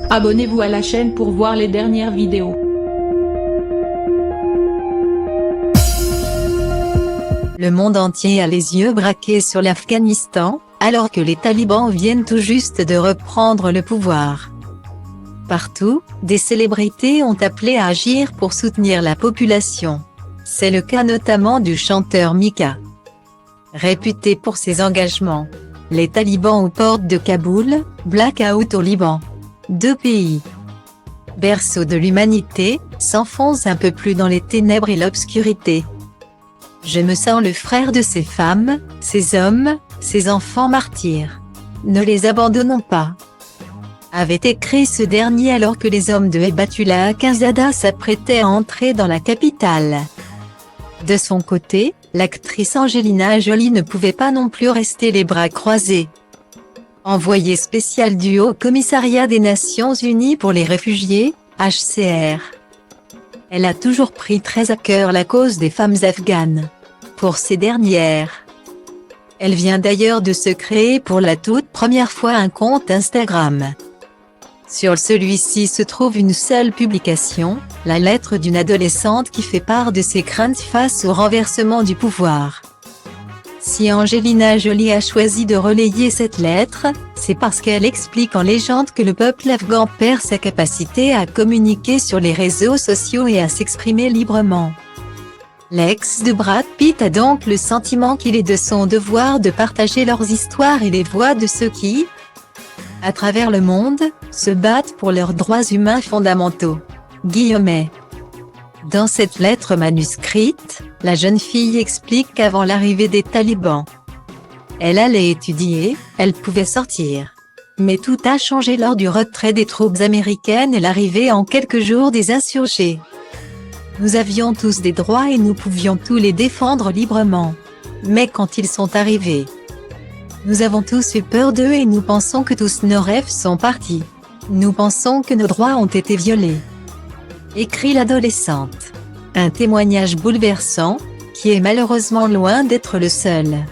Abonnez-vous à la chaîne pour voir les dernières vidéos. Le monde entier a les yeux braqués sur l'Afghanistan, alors que les talibans viennent tout juste de reprendre le pouvoir. Partout, des célébrités ont appelé à agir pour soutenir la population. C'est le cas notamment du chanteur Mika. Réputé pour ses engagements. Les talibans aux portes de Kaboul, blackout au Liban. Deux pays, berceau de l'humanité, s'enfoncent un peu plus dans les ténèbres et l'obscurité. Je me sens le frère de ces femmes, ces hommes, ces enfants martyrs. Ne les abandonnons pas. Avait écrit ce dernier alors que les hommes de Hebatullah Akhundzada s'apprêtaient à entrer dans la capitale. De son côté, l'actrice Angelina Jolie ne pouvait pas non plus rester les bras croisés. Envoyée spéciale du Haut-Commissariat des Nations Unies pour les réfugiés, HCR. Elle a toujours pris très à cœur la cause des femmes afghanes. Pour ces dernières, elle vient d'ailleurs de se créer pour la toute première fois un compte Instagram. Sur celui-ci se trouve une seule publication, la lettre d'une adolescente qui fait part de ses craintes face au renversement du pouvoir. Si Angelina Jolie a choisi de relayer cette lettre, c'est parce qu'elle explique en légende que le peuple afghan perd sa capacité à communiquer sur les réseaux sociaux et à s'exprimer librement. L'ex de Brad Pitt a donc le sentiment qu'il est de son devoir de partager leurs histoires et les voix de ceux qui, à travers le monde, se battent pour leurs droits humains fondamentaux. Guillemets. Dans cette lettre manuscrite, la jeune fille explique qu'avant l'arrivée des talibans, elle allait étudier, elle pouvait sortir. Mais tout a changé lors du retrait des troupes américaines et l'arrivée en quelques jours des insurgés. Nous avions tous des droits et nous pouvions tous les défendre librement. Mais quand ils sont arrivés, nous avons tous eu peur d'eux et nous pensons que tous nos rêves sont partis. Nous pensons que nos droits ont été violés. Écrit l'adolescente. Un témoignage bouleversant, qui est malheureusement loin d'être le seul.